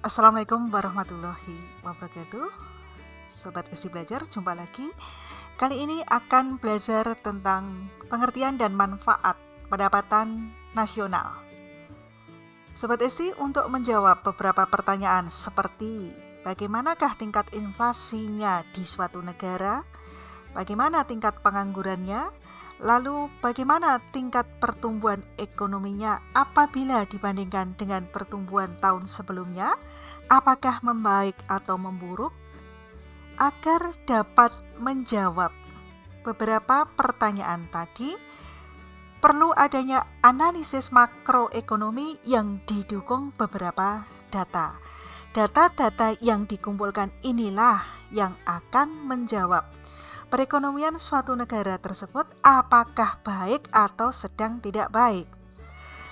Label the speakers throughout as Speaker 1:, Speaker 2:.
Speaker 1: Assalamualaikum warahmatullahi wabarakatuh. Sobat Isi Belajar, jumpa lagi. Kali ini akan belajar tentang pengertian dan manfaat pendapatan nasional. Sobat Isi, untuk menjawab beberapa pertanyaan seperti bagaimanakah tingkat inflasinya di suatu negara, bagaimana tingkat penganggurannya, lalu bagaimana tingkat pertumbuhan ekonominya apabila dibandingkan dengan pertumbuhan tahun sebelumnya, apakah membaik atau memburuk? Agar dapat menjawab beberapa pertanyaan tadi, perlu adanya analisis makroekonomi yang didukung beberapa data. Data-data yang dikumpulkan inilah yang akan menjawab perekonomian suatu negara tersebut apakah baik atau sedang tidak baik.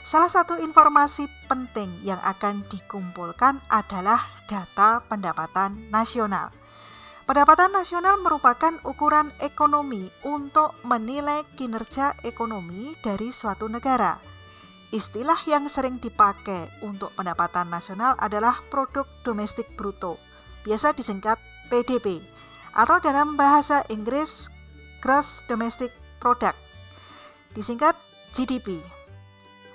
Speaker 1: Salah satu informasi penting yang akan dikumpulkan adalah data pendapatan nasional. Pendapatan nasional merupakan ukuran ekonomi untuk menilai kinerja ekonomi dari suatu negara. Istilah yang sering dipakai untuk pendapatan nasional adalah produk domestik bruto, biasa disingkat PDB, atau dalam bahasa Inggris Gross Domestic Product, disingkat GDP.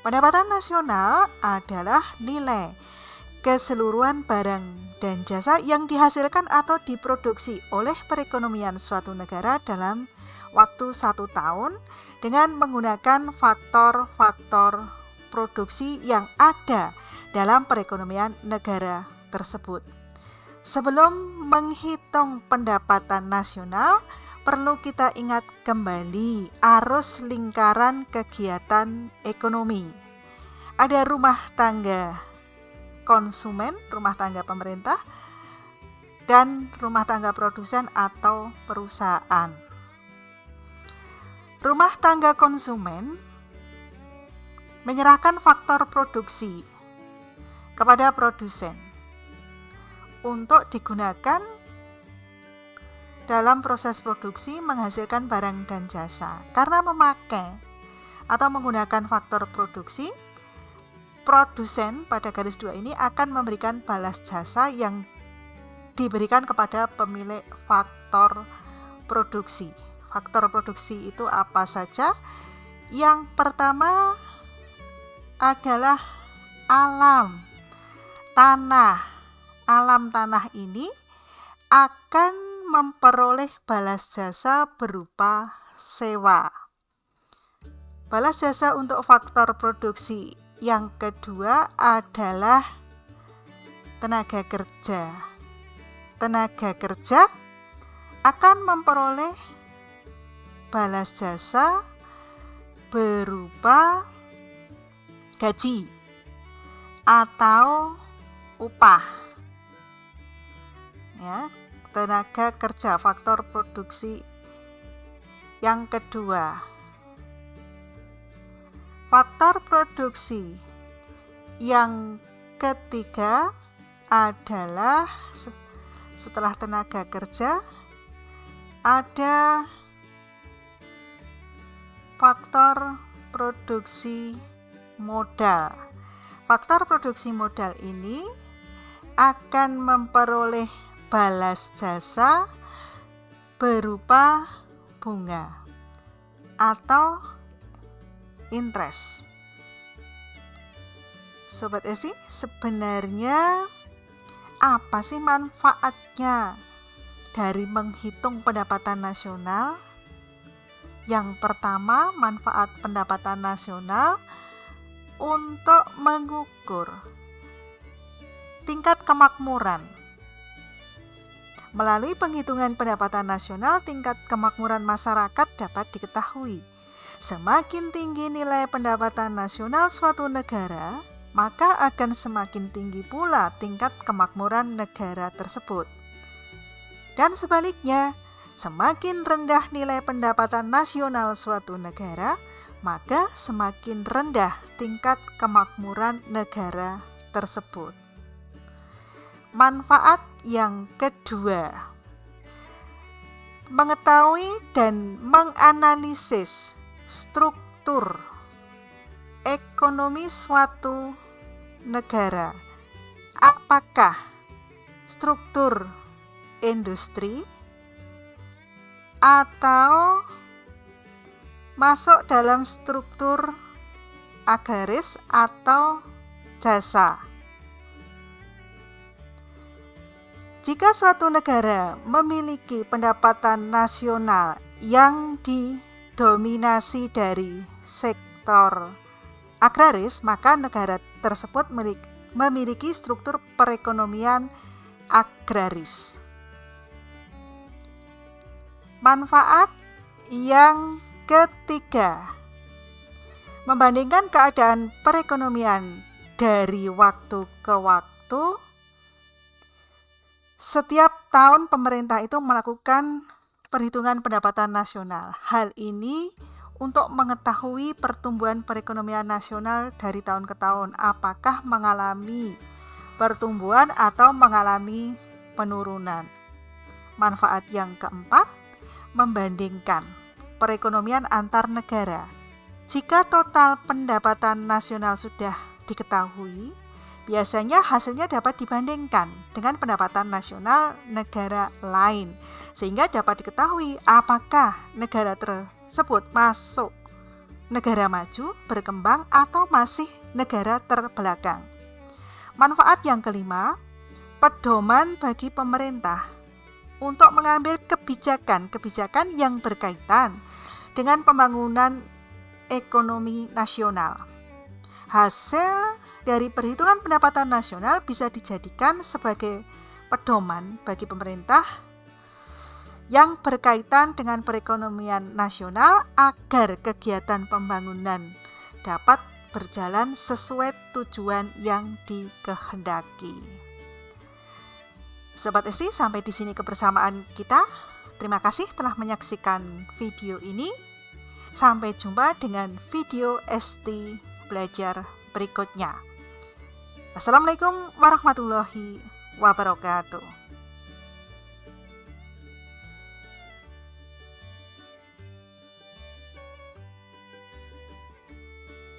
Speaker 1: Pendapatan nasional adalah nilai keseluruhan barang dan jasa yang dihasilkan atau diproduksi oleh perekonomian suatu negara dalam waktu 1 tahun dengan menggunakan faktor-faktor produksi yang ada dalam perekonomian negara tersebut. Sebelum menghitung pendapatan nasional, perlu kita ingat kembali arus lingkaran kegiatan ekonomi. Ada rumah tangga konsumen, rumah tangga pemerintah, dan rumah tangga produsen atau perusahaan. Rumah tangga konsumen menyerahkan faktor produksi kepada produsen untuk digunakan dalam proses produksi menghasilkan barang dan jasa. Karena memakai atau menggunakan faktor produksi, produsen pada garis 2 ini akan memberikan balas jasa yang diberikan kepada pemilik faktor produksi. Faktor produksi itu apa saja? Yang pertama adalah alam tanah. Alam tanah ini akan memperoleh balas jasa berupa sewa. Balas jasa untuk faktor produksi yang kedua adalah tenaga kerja. Tenaga kerja akan memperoleh balas jasa berupa gaji atau upah. Ya, tenaga kerja faktor produksi yang kedua. Faktor produksi yang ketiga adalah setelah tenaga kerja ada faktor produksi modal. Faktor produksi modal ini akan memperoleh balas jasa berupa bunga atau interest. Sobat Esi, sebenarnya apa sih manfaatnya dari menghitung pendapatan nasional? Yang pertama, manfaat pendapatan nasional untuk mengukur tingkat kemakmuran. Melalui penghitungan pendapatan nasional, tingkat kemakmuran masyarakat dapat diketahui. Semakin tinggi nilai pendapatan nasional suatu negara, maka akan semakin tinggi pula tingkat kemakmuran negara tersebut. Dan sebaliknya, semakin rendah nilai pendapatan nasional suatu negara, maka semakin rendah tingkat kemakmuran negara tersebut. Manfaat yang kedua, mengetahui dan menganalisis struktur ekonomi suatu negara apakah struktur industri atau masuk dalam struktur agraris atau jasa. Jika suatu negara memiliki pendapatan nasional yang didominasi dari sektor agraris, maka negara tersebut memiliki struktur perekonomian agraris. Manfaat yang ketiga, membandingkan keadaan perekonomian dari waktu ke waktu. Setiap tahun pemerintah itu melakukan perhitungan pendapatan nasional. Hal ini untuk mengetahui pertumbuhan perekonomian nasional dari tahun ke tahun, apakah mengalami pertumbuhan atau mengalami penurunan. Manfaat yang keempat, membandingkan perekonomian antar negara. Jika total pendapatan nasional sudah diketahui, biasanya hasilnya dapat dibandingkan dengan pendapatan nasional negara lain, sehingga dapat diketahui apakah negara tersebut masuk negara maju, berkembang, atau masih negara terbelakang. Manfaat yang kelima, pedoman bagi pemerintah untuk mengambil kebijakan yang berkaitan dengan pembangunan ekonomi nasional. Hasil dari perhitungan pendapatan nasional bisa dijadikan sebagai pedoman bagi pemerintah yang berkaitan dengan perekonomian nasional agar kegiatan pembangunan dapat berjalan sesuai tujuan yang dikehendaki. Sobat Esti, sampai di sini kebersamaan kita. Terima kasih telah menyaksikan video ini. Sampai jumpa dengan video Esti Belajar berikutnya. Assalamualaikum warahmatullahi wabarakatuh.